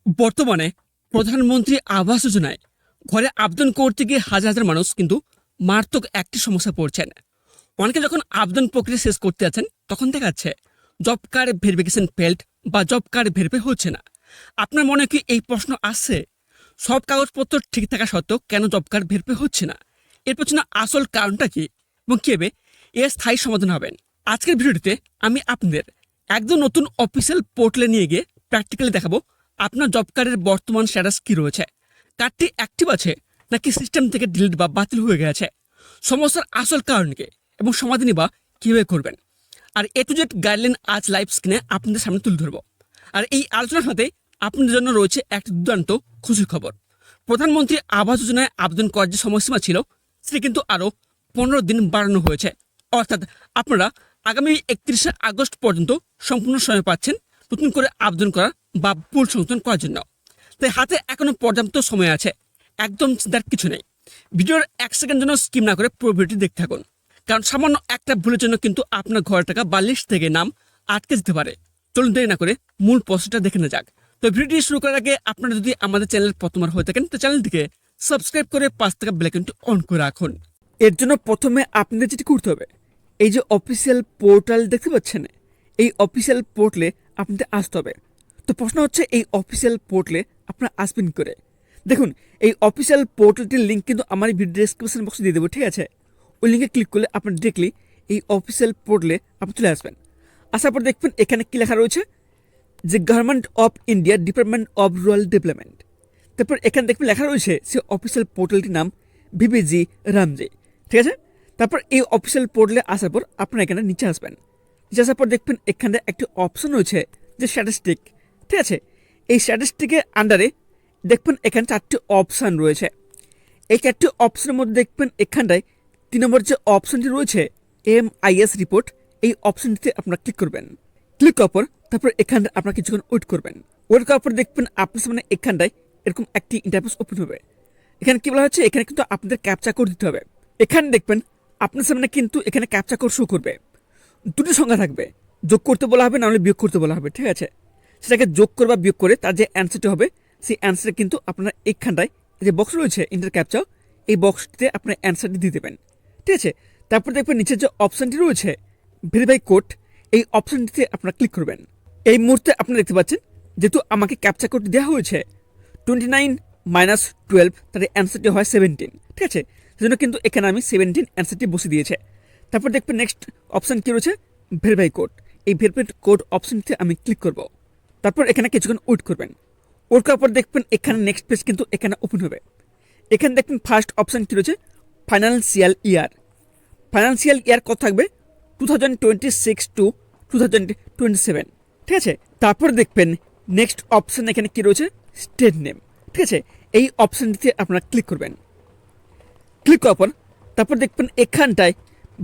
বর্তমানে প্রধানমন্ত্রী আবাস যোজনায় ঘরে আবেদন করতে গিয়ে হাজার হাজার মানুষ কিন্তু মারাত্মক একটি সমস্যা পড়ছেন। অনেকে যখন আবেদন প্রক্রিয়া শেষ করতে যাচ্ছেন তখন দেখা যাচ্ছে জব কার্ড ভেরিফিকেশন ফেল্ড বা জব কার্ড ভেরিফাই হচ্ছে না। আপনার মনে কি এই প্রশ্ন আসছে, সব কাগজপত্র ঠিক থাকা সত্ত্বেও কেন জব কার্ড ভেরিফাই হচ্ছে না? এর পেছনে আসল কারণটা কি এবং কীভাবে এর স্থায়ী সমাধান হবেন? আজকের ভিডিওটিতে আমি আপনাদের একদম নতুন অফিসিয়াল পোর্টালে নিয়ে গিয়ে প্র্যাকটিক্যালি দেখাবো আপনার জব কার্ডের বর্তমান স্ট্যাটাস কী রয়েছে, কার্ডটি অ্যাক্টিভ আছে নাকি সিস্টেম থেকে ডিলিট বা বাতিল হয়ে গেছে, সমস্যার আসল কারণকে এবং সমাধানই বা কীভাবে করবেন। আর এ টু জেড গাইডলাইন আজ লাইভ স্ক্রিনে আপনাদের সামনে তুলে ধরবো। আর এই আলোচনার সাথে আপনাদের জন্য রয়েছে একটি দুর্দান্ত খুশির খবর। প্রধানমন্ত্রী আবাস যোজনায় আবেদন করার যে সময়সীমা ছিল সেটি কিন্তু আরও 15 দিন বাড়ানো হয়েছে। অর্থাৎ আপনারা আগামী 31শে আগস্ট পর্যন্ত সম্পূর্ণ সময় পাচ্ছেন নতুন করে আবেদন করার বা ভুল সংশোধন করার জন্য। তাই হাতে এখনো পর্যাপ্ত সময় আছে, একদম চিন্তার কিছু নেই। ভিডিওর 1 সেকেন্ড জন্য স্কিপ না করে পুরো ভিডিওটি দেখতে থাকুন, কারণ সামান্য একটা ভুলের জন্য কিন্তু আপনার ঘরের টাকা বা লিস্ট থেকে নাম আটকে যেতে পারে। চলুন দেরি না করে মূল প্রসেসটা দেখে নেওয়া যাক। তো ভিডিওটি শুরু করার আগে আপনারা যদি আমাদের চ্যানেলের প্রথমবার হয়ে থাকেন তো চ্যানেলটিকে সাবস্ক্রাইব করে পাশ থাকা বেল আইকনটি অন করে রাখুন। এর জন্য প্রথমে আপনাদের যেটি করতে হবে, এই যে অফিসিয়াল পোর্টাল দেখতে পাচ্ছেন, এই অফিসিয়াল পোর্টালে আপনাদের আসতে হবে। তো প্রশ্ন হচ্ছে এই অফিসিয়াল পোর্টালে আপনারা আসবেন করে। দেখুন, এই অফিসিয়াল পোর্টালটির লিঙ্ক কিন্তু আমার ভিডিও ডেসক্রিপশন বক্সে দিয়ে দেবো, ঠিক আছে? ওই লিঙ্কে ক্লিক করলে আপনার ডিরেক্টলি এই অফিসিয়াল পোর্টালে আপনি চলে আসবেন। আসার পর দেখবেন এখানে কী লেখা রয়েছে, যে government of India department of rural development. তারপর এখানে দেখবেন লেখা রয়েছে সে অফিসিয়াল পোর্টালটির নাম ভিবিজি রামজি, ঠিক আছে? তারপর এই অফিসিয়াল পোর্টালে আসার পর আপনারা এখানে নিচে আসবেন। নিচে আসার পর দেখবেন এখানে একটি অপশন রয়েছে যে স্ট্যাটিস্টিক, ঠিক আছে? এই স্ট্যাটিস্টিকের আন্ডারে দেখবেন এখানে 4টি অপশান রয়েছে। এই 4টি অপশনের মধ্যে দেখবেন এখানটায় 3 নম্বর যে অপশনটি রয়েছে MIS রিপোর্ট, এই অপশনটিতে আপনারা ক্লিক করবেন। ক্লিক করার পর তারপর এখানটা আপনারা কিছুক্ষণ ওয়েট করবেন। ওয়েট করার পর দেখবেন আপনার সামনে এখানটায় এরকম একটি ইন্টারফেস ওপেন হবে। এখানে কি বলা হচ্ছে, এখানে কিন্তু আপনাদের ক্যাপচা কোড দিতে হবে। এখানে দেখবেন আপনার সামনে কিন্তু এখানে ক্যাপচা কোড শো করবে। 2টি সংখ্যা থাকবে, যোগ করতে বলা হবে, নাহলে বিয়োগ করতে বলা হবে, ঠিক আছে? সেটাকে যোগ করে বা বিয়োগ করে তার যে অ্যান্সারটি হবে সেই অ্যান্সারে কিন্তু আপনারা এইখানটায় যে বক্স রয়েছে ইন্টার ক্যাপচা, এই বক্সটিতে আপনার অ্যান্সারটি দিয়ে দেবেন, ঠিক আছে? তারপর দেখবেন নিচে যে অপশানটি রয়েছে ভেরিফাই কোড, এই অপশানটিতে আপনারা ক্লিক করবেন। এই মুহূর্তে আপনারা দেখতে পাচ্ছেন যেহেতু আমাকে ক্যাপচা কোড দেওয়া হয়েছে 29-12, তার অ্যান্সারটি হয় 17, ঠিক আছে? সেজন্য কিন্তু এখানে আমি 17 অ্যান্সারটি বসে দিয়েছে। তারপর দেখবেন নেক্সট অপশান কী রয়েছে, ভেরিফাই কোড। এই ভেরিফাই কোড অপশানটিতে আমি ক্লিক করব। তারপর এখানে কিছুক্ষণ ওয়েট করবেন। ওয়েট করার পর দেখবেন এখানে নেক্সট পেজ কিন্তু এখানে ওপেন হবে। এখানে দেখবেন ফার্স্ট অপশান কী রয়েছে, ফাইন্যান্সিয়াল ইয়ার। ফাইন্যান্সিয়াল ইয়ার কত থাকবে, 2026 to 2027, ঠিক আছে? তারপর দেখবেন নেক্সট অপশান এখানে কী রয়েছে, স্টেট নেম, ঠিক আছে? এই অপশানটিতে আপনারা ক্লিক করবেন। ক্লিক করার পর তারপর দেখবেন এখানটায়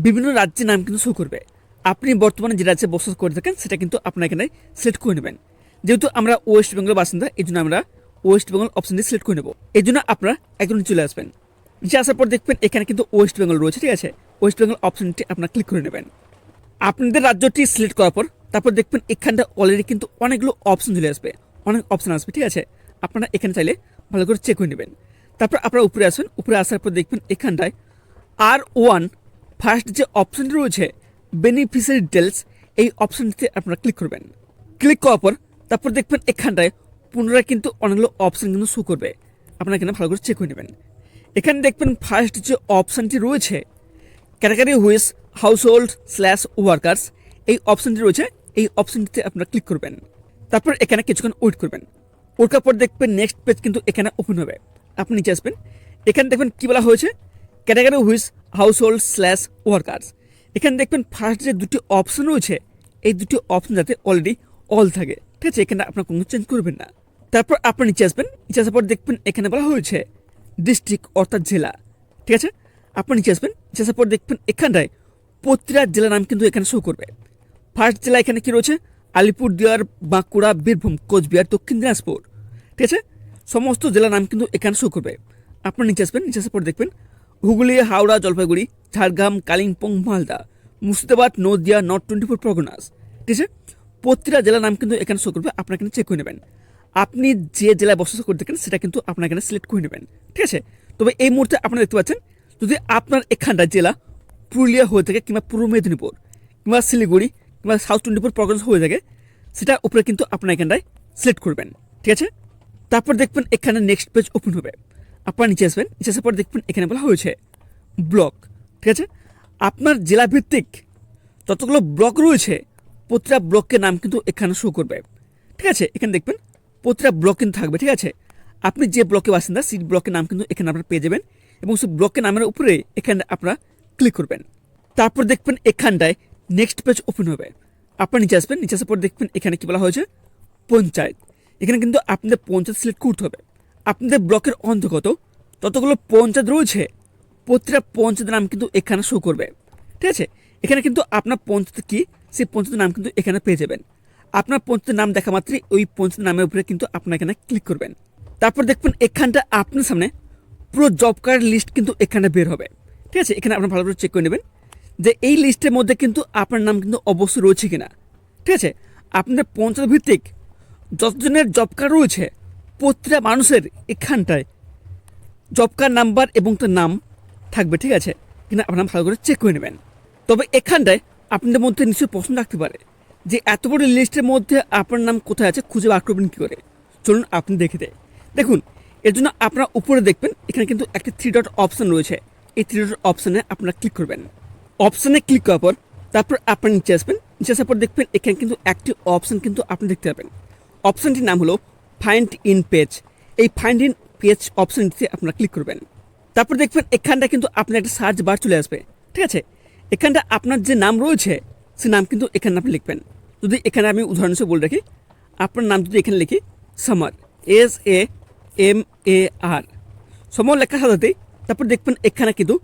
বিভিন্ন রাজ্যের নাম কিন্তু শো করবে। আপনি বর্তমানে যে রাজ্যে বসবাস করে থাকেন সেটা কিন্তু আপনারা এখানে সিলেক্ট করে নেবেন। যেহেতু আমরা ওয়েস্ট বেঙ্গলের বাসিন্দা, এই জন্য আমরা ওয়েস্ট বেঙ্গল অপশানটি সিলেক্ট করে নেব। এই জন্য আপনারা একদম চলে আসবেন। নিচে আসার পর দেখবেন এখানে কিন্তু ওয়েস্ট বেঙ্গল রয়েছে, ঠিক আছে? ওয়েস্ট বেঙ্গল অপশানটি আপনারা ক্লিক করে নেবেন। আপনাদের রাজ্যটি সিলেক্ট করার পর তারপর দেখবেন এখানটা অলরেডি কিন্তু অনেকগুলো অপশন চলে আসবে, অনেক অপশান আসবে, ঠিক আছে? আপনারা এখানে চাইলে ভালো করে চেক করে নেবেন। তারপর আপনারা উপরে আসবেন। উপরে আসার পর দেখবেন এখানটায় R1 ফার্স্ট যে অপশানটি রয়েছে বেনিফিশিয়ারি ডিটেলস, এই অপশানটিতে আপনারা ক্লিক করবেন। ক্লিক করার পর তারপর দেখবেন এখানটায় পুনরায় কিন্তু অনেকগুলো অপশান কিন্তু শো করবে, আপনারা এখানে ভালো করে চেক করে নেবেন। এখানে দেখবেন ফার্স্ট যে অপশানটি রয়েছে ক্যাটাগরি হুইস হাউসহোল্ড/ওয়ার্কার্স, এই অপশানটি রয়েছে, এই অপশানটিতে আপনারা ক্লিক করবেন। তারপর এখানে কিছুক্ষণ ওয়েট করবেন। ওয়েট করার পর দেখবেন নেক্সট পেজ কিন্তু এখানে ওপেন হবে। আপনি নিচে আসবেন। এখানে দেখবেন কী বলা হয়েছে, ক্যাটাগরি হুইস হাউসহোল্ড/ওয়ার্কার্স। এখানে দেখবেন ফার্স্ট যে 2টি অপশান রয়েছে এই 2টি অপশান যাতে অলরেডি অল থাকে, ঠিক আছে? এখানে আপনার কোনো চেঞ্জ করবেন না। তারপর আপনি নিচে আসবেন। নিচে আসার পর দেখবেন এখানে বলা হয়েছে ডিস্ট্রিক্ট অর্থাৎ জেলা, ঠিক আছে? আপনি নিচে আসবেন। নিচে আসার পর দেখবেন এখানটায় প্রতিটা জেলার নাম কিন্তু এখানে শো করবে। ফার্স্ট জেলা এখানে কি রয়েছে, আলিপুরদুয়ার, বাঁকুড়া, বীরভূম, কোচবিহার, দক্ষিণ দিনাজপুর, ঠিক আছে? সমস্ত জেলার নাম কিন্তু এখানে শো করবে। আপনি নিচে আসবেন। নিচে আসার পর দেখবেন হুগলি, হাওড়া, জলপাইগুড়ি, ঝাড়গ্রাম, কালিম্পং, মালদা, মুর্শিদাবাদ, নদিয়া, নর্থ 24 পরগনাস, ঠিক আছে? প্রতিটা জেলার নাম কিন্তু এখানে শো করবে, আপনারা এখানে চেক করে নেবেন। আপনি যে জেলায় বসবাস করে থাকেন সেটা কিন্তু আপনার এখানে সিলেক্ট করে নেবেন। ঠিক আছে, তবে এই মুহূর্তে আপনারা দেখতে পাচ্ছেন যদি আপনার এখানটা জেলা পুরুলিয়া হয়ে থাকে কিংবা পূর্ব মেদিনীপুর কিংবা শিলিগুড়ি কিংবা সাউথ 24 পরগনা হয়ে থাকে, সেটা উপরে কিন্তু আপনার এখানটায় সিলেক্ট করবেন। ঠিক আছে, তারপর দেখবেন এখানে নেক্সট পেজ ওপেন হবে। আপনার নিচে আসবেন, নিচে আসার পর দেখবেন এখানে বলা হয়েছে ব্লক। ঠিক আছে, আপনার জেলা ভিত্তিক যতগুলো ব্লক রয়েছে প্রতিটা ব্লকের নাম কিন্তু এখানে শো করবে। ঠিক আছে, এখানে দেখবেন প্রতিটা ব্লক কিন্তু থাকবে। ঠিক আছে, আপনি যে ব্লকে বাসিন্দা সেই ব্লকের নাম কিন্তু এখানে আপনারা পেয়ে যাবেন এবং সেই ব্লকের নামের উপরে এখানে আপনারা ক্লিক করবেন। তারপর দেখবেন এখানটায় নেক্সট পেজ ওপেন হবে। আপনার নিচে আসবেন, নিচে আসার পর দেখবেন এখানে কি বলা হয়েছে পঞ্চায়েত। এখানে কিন্তু আপনাদের পঞ্চায়েত সিলেক্ট করতে হবে। আপনাদের ব্লকের অন্তর্গত ততগুলো পঞ্চায়েত রয়েছে প্রতিটা পঞ্চায়েতের নাম কিন্তু এখানে শো করবে। ঠিক আছে, এখানে কিন্তু আপনার পঞ্চায়েত কি সেই পঞ্চায়েতের নাম কিন্তু এখানে পেয়ে যাবেন। আপনার পঞ্চায়েতের নাম দেখা মাত্রই ওই পঞ্চায়েতের নামের উপরে কিন্তু আপনার এখানে ক্লিক করবেন। তারপর দেখবেন এখানটা আপনার সামনে পুরো জব কার্ড লিস্ট কিন্তু এখানে বের হবে। ঠিক আছে, এখানে আপনার ভালো করে চেক করে নেবেন যে এই লিস্টের মধ্যে কিন্তু আপনার নাম কিন্তু অবশ্যই রয়েছে কিনা। ঠিক আছে, আপনাদের পঞ্চায়েত ভিত্তিক যতজনের জব কার্ড রয়েছে প্রতিটা মানুষের এখানটায় জব কার্ড নাম্বার এবং তার নাম থাকবে। ঠিক আছে, কিনা আপনারা ভালো করে চেক করে নেবেন। তবে এখানটায় আপনাদের মধ্যে নিশ্চয়ই প্রশ্ন রাখতে পারে যে এত বড় লিস্টের মধ্যে আপনার নাম কোথায় আছে, খুঁজে বার করবেন কী করে। চলুন আপনি দেখে দেয়। দেখুন, এর জন্য আপনারা উপরে দেখবেন এখানে কিন্তু একটি 3 ডট অপশান রয়েছে। এই 3 ডট অপশানে আপনারা ক্লিক করবেন। অপশানে ক্লিক করার পর তারপর আপনার নিচে আসবেন, নিচে আসার পর দেখবেন এখানে কিন্তু একটি অপশান কিন্তু আপনি দেখতে পাবেন। অপশানটির নাম হলো ফাইন্ড ইন পেজ। এই ফাইন্ড ইন পেজ অপশানটিতে আপনারা ক্লিক করবেন। তারপর দেখবেন এখানটা কিন্তু আপনার একটা সার্চ বার চলে আসবে। ঠিক আছে, এখানটা আপনার যে নাম রয়েছে সে নাম কিন্তু এখানে আপনি লিখবেন। যদি এখানে আমি উদাহরণ হিসেবে বলে রাখি, আপনার নাম যদি এখানে লিখি সমর, SAMAR, সমর লেখার সাথে তারপর দেখবেন এখানে কিন্তু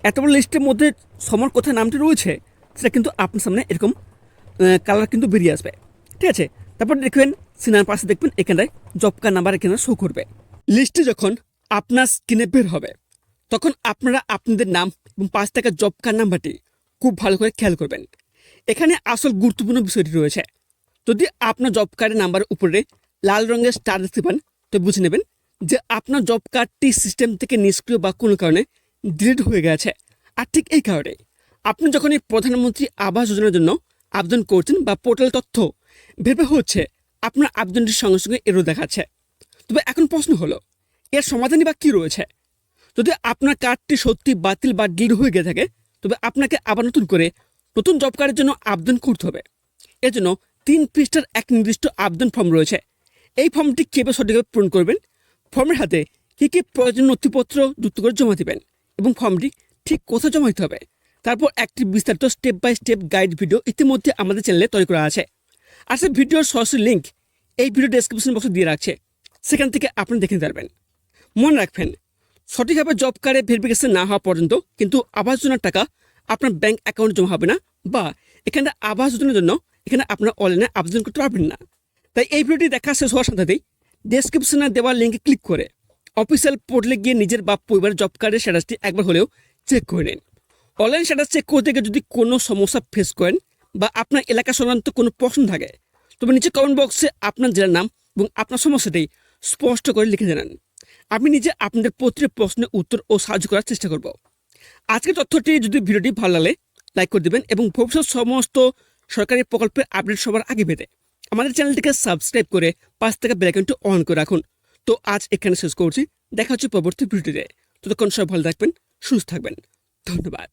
এত বড় লিস্টের মধ্যে সমর কোথায় নামটি রয়েছে সেটা কিন্তু আপনার সামনে এরকম কালার কিন্তু বেরিয়ে আসবে। ঠিক আছে, তারপর দেখবেন সিনার পাশে দেখবেন এখানটায় জব কার্ড নাম্বার এখানে শো করবে। লিস্টে যখন আপনার স্ক্রিনে বের হবে তখন আপনারা আপনাদের নাম এবং পাশ থাকা জব কার্ড নাম্বারটি খুব ভালো করে খেয়াল করবেন। এখানে আসল গুরুত্বপূর্ণ বিষয়টি রয়েছে। যদি আপনার জব কার্ডের নাম্বারের উপরে লাল রঙের স্টার দেখতে পান তো বুঝে নেবেন যে আপনার জব কার্ডটি সিস্টেম থেকে নিষ্ক্রিয় বা কোনো কারণে ডিলিট হয়ে গেছে। আর ঠিক এই কারণে আপনি যখন এই প্রধানমন্ত্রী আবাস যোজনার জন্য আবেদন করছেন বা পোর্টাল তথ্য ভেবে হচ্ছে আপনার আবেদনটির সঙ্গে সঙ্গে এরও দেখাচ্ছে। তবে এখন প্রশ্ন হলো এর সমাধানই বা কী রয়েছে। যদি আপনার কার্ডটি সত্যি বাতিল বা ডিলিট হয়ে গিয়ে থাকে তবে আপনাকে আবার নতুন করে নতুন জব কার্ডের জন্য আবেদন করতে হবে। এর জন্য 3 পৃষ্ঠার এক নির্দিষ্ট আবেদন ফর্ম রয়েছে। এই ফর্মটি কীভাবে সঠিকভাবে পূরণ করবেন, ফর্মের হাতে কী কী প্রয়োজনীয় নথিপত্র যুক্ত করে জমা দেবেন এবং ফর্মটি ঠিক কোথায় জমা দিতে হবে, তারপর একটি বিস্তারিত step by step guide video ইতিমধ্যে আমাদের চ্যানেলে তৈরি করা আছে। আর সেই ভিডিওর সরাসরি লিঙ্ক এই ভিডিও ডেসক্রিপশন বক্সে দিয়ে রাখছে, সেখান থেকে আপনি দেখে নিতে পারবেন। মনে রাখবেন, সঠিকভাবে জব কার্ডে ভেরিফিকেশন না হওয়া পর্যন্ত কিন্তু আবাস যোজনার টাকা আপনার ব্যাংক অ্যাকাউন্টে জমা হবে না বা এখানে আবাস যোজনার জন্য এখানে আপনার অনলাইনে আবেদন করতে পারবেন না। তাই এই ভিডিওটি দেখা শেষ হওয়ার সাথে সাথেই ডেসক্রিপশনে দেওয়া লিঙ্কে ক্লিক করে অফিসিয়াল পোর্টালে গিয়ে নিজের বা পরিবারের জব কার্ডের স্ট্যাটাসটি একবার হলেও চেক করে নিন। অনলাইন স্ট্যাটাস চেক করতে গিয়ে যদি কোনো সমস্যা ফেস করেন বা আপনার এলাকা সংক্রান্ত কোনো প্রশ্ন থাকে তবে নিচে কমেন্ট বক্সে আপনার জেলার নাম এবং আপনার সমস্যাটি স্পষ্ট করে লিখে জানান। আমি নিজে আপনাদের প্রতিটি প্রশ্নের উত্তর ও সাহায্য করার চেষ্টা করব। আজকের তথ্যটি যদি ভিডিওটি ভালো লাগে লাইক করে দেবেন এবং ভবিষ্যৎ সমস্ত সরকারি প্রকল্পের আপডেট সবার আগে পেতে আমাদের চ্যানেলটিকে সাবস্ক্রাইব করে পাশ থেকে বেল আইকনটি অন করে রাখুন। তো আজ এখানে শেষ করছি, দেখা হচ্ছে পরবর্তী ভিডিওতে। ততক্ষণ সবাই ভালো থাকবেন, সুস্থ থাকবেন, ধন্যবাদ।